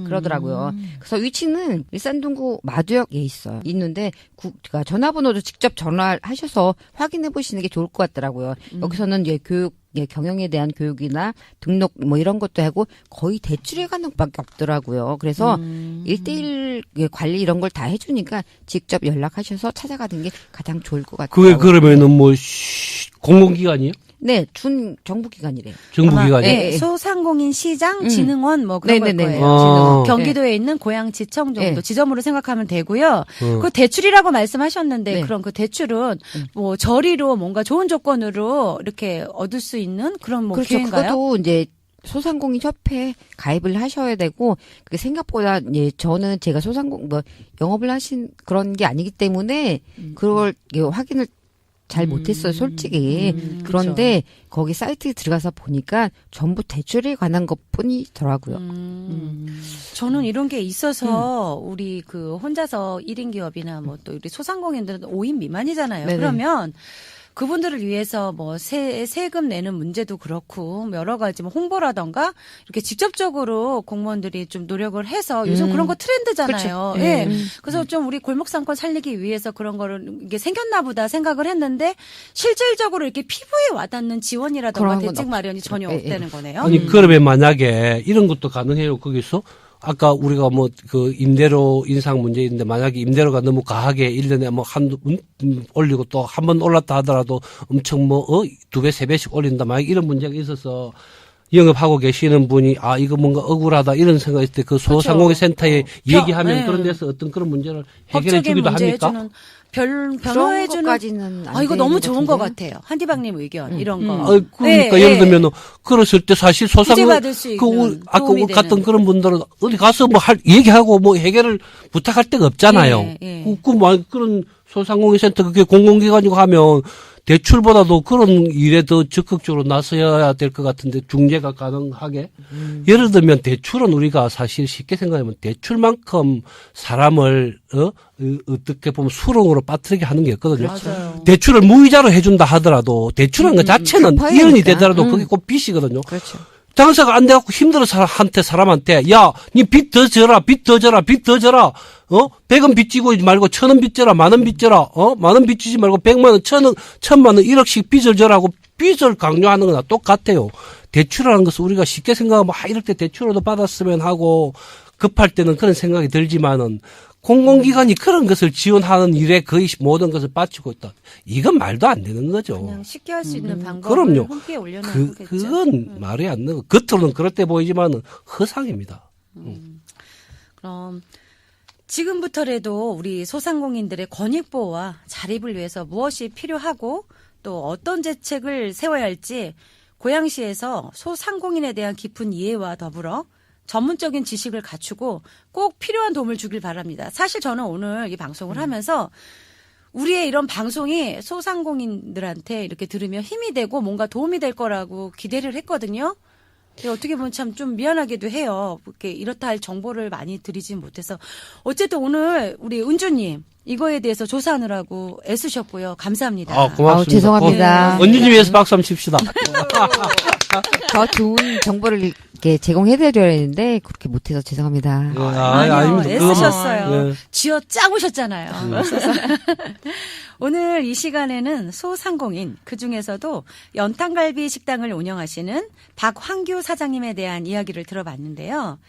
그러더라고요. 그래서 위치는 일산동구 마두역에 있어요. 있는데 그러니까 전화번호도 직접 전화하셔서 확인해 보시는 게 좋을 것 같더라고요. 여기서는 이제 경영에 대한 교육이나 등록 뭐 이런 것도 하고 거의 대출에 가는 것밖에 없더라고요. 그래서 1대1 관리 이런 걸 다 해주니까 직접 연락하셔서 찾아가는 게 가장 좋을 것 같아요. 그게 그러면은 뭐 공공기관이요? 네, 준 정부기관이래요. 정부기관이요? 네, 소상공인 시장 진흥원 뭐 그런 걸 네네네. 거예요. 진흥원. 경기도에 있는 고양지청 정도 네. 지점으로 생각하면 되고요. 그 대출이라고 말씀하셨는데 네. 그럼 그 대출은 뭐 저리로 뭔가 좋은 조건으로 이렇게 얻을 수 있는 그런 뭐 그렇죠. 기회인가요? 그것도 이제 소상공인 협회에 가입을 하셔야 되고 그게 생각보다 저는 제가 영업을 하신 그런 게 아니기 때문에 그걸 확인을 잘 못했어요, 솔직히. 그런데 거기 사이트에 들어가서 보니까 전부 대출에 관한 것뿐이더라고요. 저는 이런 게 있어서 우리 그 혼자서 1인 기업이나 뭐 또 우리 소상공인들은 5인 미만이잖아요. 네네. 그러면 그분들을 위해서 뭐 세금 내는 문제도 그렇고 여러 가지 뭐 홍보라던가 이렇게 직접적으로 공무원들이 좀 노력을 해서 요즘 그런 거 트렌드잖아요. 그렇죠. 예. 그래서 좀 우리 골목 상권 살리기 위해서 그런 거를 이게 생겼나 보다 생각을 했는데 실질적으로 이렇게 피부에 와닿는 지원이라던가 그런 건 대책 마련이 전혀 예, 예. 없다는 거네요. 아니 그러면 만약에 이런 것도 가능해요. 거기서 아까 우리가 뭐 그 임대료 인상 문제인데 만약에 임대료가 너무 과하게 1년에 뭐 한두 올리고 또 한 번 올랐다 하더라도 엄청 뭐 2배 3배씩 올린다 만약 이런 문제가 있어서 영업하고 계시는 분이 아 이거 뭔가 억울하다 이런 생각했을 때 그 소상공인 센터에 얘기하면 네. 그런 데서 어떤 그런 문제를 해결해 법적인 주기도 문제 합니까? 해주는 그런 변호해주는 것까지는 안 이거 되는 너무 것 좋은 것 같은데요? 같아요. 한디박님 의견 이런 거. 그러니까 예, 예를 예. 들면 그랬을 때 사실 소상공인 구제받을 수 있는 아까 도움이 갔던 되는. 그런 분들은 어디 가서 뭐 얘기하고 뭐 해결을 부탁할 데가 없잖아요. 예, 예. 그런 소상공인 센터 그게 공공기관이고 하면 대출보다도 그런 일에 더 적극적으로 나서야 될 것 같은데 중재가 가능하게 예를 들면 대출은 우리가 사실 쉽게 생각하면 대출만큼 사람을 어떻게 보면 수렁으로 빠뜨리게 하는 게 있거든요. 맞아요. 대출을 무이자로 해준다 하더라도 대출한 것 자체는 갚아야 이혼이 되니까. 되더라도 그게 꼭 빚이거든요. 그렇죠. 장사가 안 돼갖고 힘들어 사람한테 야, 니 빚 더 져라, 빚 더 져라, 빚 더 져라. 100원 빚지고 말고 1000원 빚져라, 만원 빚져라. 만원 빚지지 말고 100만 원, 1000원, 1000만 원, 1억씩 빚을 져라고 빚을 강요하는 거나 똑같아요. 대출이라는 것은 우리가 쉽게 생각하면 이럴 때 대출로도 받았으면 하고 급할 때는 그런 생각이 들지만은 공공기관이 그런 것을 지원하는 일에 거의 모든 것을 바치고 있다. 이건 말도 안 되는 거죠. 그냥 쉽게 할 수 있는 방법을 그럼요. 홈페이지에 올려놓겠죠. 그건 말이 안 되고 겉으로는 그럴 때 보이지만은 허상입니다. 그럼 지금부터라도 우리 소상공인들의 권익보호와 자립을 위해서 무엇이 필요하고 또 어떤 대책을 세워야 할지 고양시에서 소상공인에 대한 깊은 이해와 더불어 전문적인 지식을 갖추고 꼭 필요한 도움을 주길 바랍니다. 사실 저는 오늘 이 방송을 하면서 우리의 이런 방송이 소상공인들한테 이렇게 들으면 힘이 되고 뭔가 도움이 될 거라고 기대를 했거든요. 근데 어떻게 보면 참 좀 미안하기도 해요. 이렇게 이렇다 할 정보를 많이 드리진 못해서. 어쨌든 오늘 우리 은주님 이거에 대해서 조사하느라고 애쓰셨고요. 감사합니다. 고맙습니다. 아우, 죄송합니다. 언니님 위해서 박수 한번 칩시다. 더 좋은 정보를 이렇게 제공해드려야 했는데 그렇게 못해서 죄송합니다. 아니요, 아닙니다. 애쓰셨어요. 예. 쥐어 짜보셨잖아요. 오늘 이 시간에는 소상공인 그중에서도 연탄갈비 식당을 운영하시는 박황규 사장님에 대한 이야기를 들어봤는데요.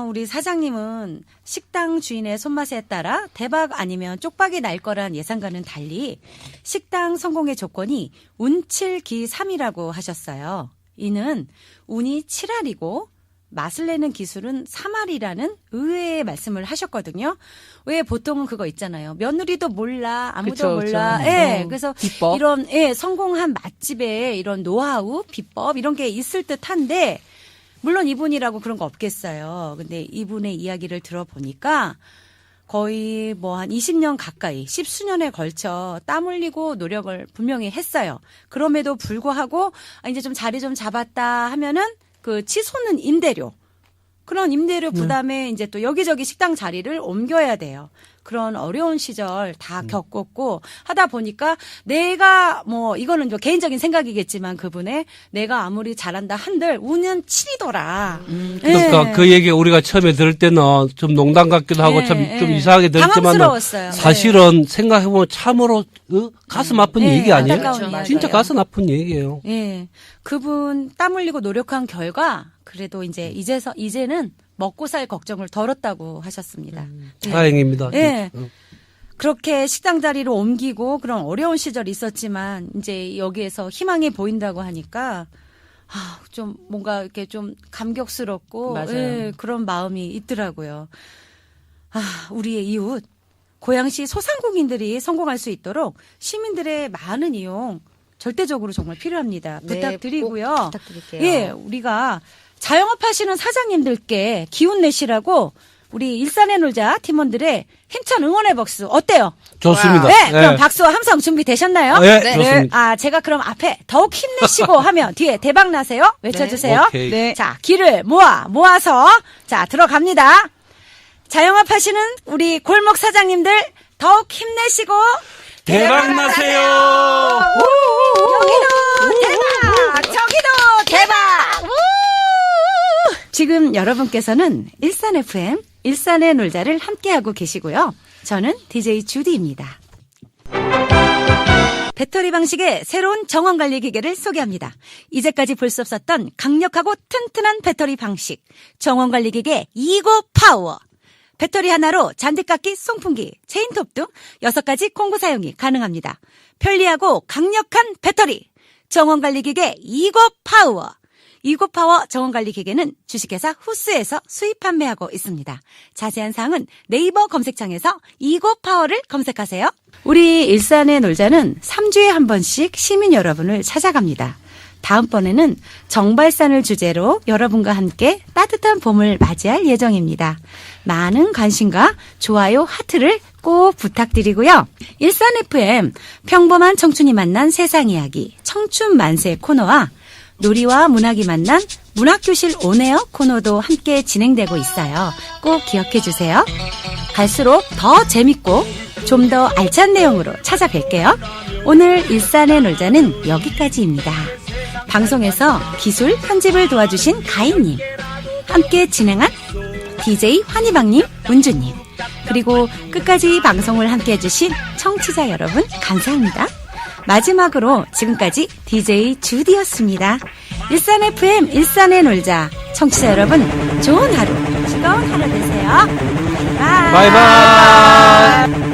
우리 사장님은 식당 주인의 손맛에 따라 대박 아니면 쪽박이 날 거란 예상과는 달리 식당 성공의 조건이 운칠기 3이라고 하셨어요. 이는 운이 7알이고 맛을 내는 기술은 3알이라는 의외의 말씀을 하셨거든요. 왜 보통은 그거 있잖아요. 며느리도 몰라, 아무도 그쵸, 몰라. 그쵸. 예, 그래서 비법. 이런 성공한 맛집의 이런 노하우, 비법 이런 게 있을 듯한데 물론 이분이라고 그런 거 없겠어요. 근데 이분의 이야기를 들어보니까 거의 뭐 한 20년 가까이 10수년에 걸쳐 땀 흘리고 노력을 분명히 했어요. 그럼에도 불구하고 이제 좀 자리 좀 잡았다 하면은 그 치솟는 임대료. 그런 임대료 부담에 이제 또 여기저기 식당 자리를 옮겨야 돼요. 그런 어려운 시절 다 겪었고 하다 보니까 내가 뭐 이거는 좀 개인적인 생각이겠지만 그분의 내가 아무리 잘한다 한들 운은 7이더라. 그러니까 그 얘기 우리가 처음에 들을 때는 좀 농담 같기도 하고 좀 이상하게 들었지만 당황스러웠어요. 사실은 생각해보면 참으로 가슴 아픈 얘기 아니에요? 안타까운 이야기예요. 진짜 가슴 아픈 얘기예요. 예. 그분 땀 흘리고 노력한 결과 그래도 이제는 먹고 살 걱정을 덜었다고 하셨습니다. 네. 다행입니다. 예. 그렇게 식당 자리로 옮기고 그런 어려운 시절이 있었지만 이제 여기에서 희망이 보인다고 하니까 좀 뭔가 이렇게 좀 감격스럽고 맞아요. 예, 그런 마음이 있더라고요. 우리의 이웃 고양시 소상공인들이 성공할 수 있도록 시민들의 많은 이용 절대적으로 정말 필요합니다. 네, 부탁드리고요. 꼭 부탁드릴게요. 예, 우리가 자영업 하시는 사장님들께 기운 내시라고 우리 일산의 놀자 팀원들의 힘찬 응원의 박수 어때요? 좋습니다. 네, 그럼 예. 박수와 함성 준비되셨나요? 네, 좋습니다. 제가 그럼 앞에 더욱 힘내시고 하면 뒤에 대박 나세요. 외쳐주세요. 오케이. 네. 자, 기를 모아서 자 들어갑니다. 자영업하시는 우리 골목 사장님들 더욱 힘내시고 대박 나세요. 여기도 대박, 저기도 대박. 지금 여러분께서는 일산 FM 일산의 놀자를 함께하고 계시고요. 저는 DJ 주디입니다. 배터리 방식의 새로운 정원관리 기계를 소개합니다. 이제까지 볼 수 없었던 강력하고 튼튼한 배터리 방식 정원관리 기계 이고 파워. 배터리 하나로 잔디깎기, 송풍기, 체인톱 등 6가지 공구 사용이 가능합니다. 편리하고 강력한 배터리 정원관리 기계 이고 파워. 이고파워 정원관리기계는 주식회사 후스에서 수입 판매하고 있습니다. 자세한 사항은 네이버 검색창에서 이고파워를 검색하세요. 우리 일산의 놀자는 3주에 한 번씩 시민 여러분을 찾아갑니다. 다음번에는 정발산을 주제로 여러분과 함께 따뜻한 봄을 맞이할 예정입니다. 많은 관심과 좋아요, 하트를 꼭 부탁드리고요. 일산 FM 평범한 청춘이 만난 세상 이야기 청춘 만세 코너와 놀이와 문학이 만난 문학교실 온에어 코너도 함께 진행되고 있어요. 꼭 기억해 주세요. 갈수록 더 재밌고 좀 더 알찬 내용으로 찾아뵐게요. 오늘 일산의 놀자는 여기까지입니다. 방송에서 기술 편집을 도와주신 가인님, 함께 진행한 DJ 환희방님, 은주님, 그리고 끝까지 방송을 함께 해주신 청취자 여러분 감사합니다. 마지막으로 지금까지 DJ 주디였습니다. 일산 FM 일산의 놀자 청취자 여러분 좋은 하루 즐거운 하루 되세요. 바이바이. 바이바이.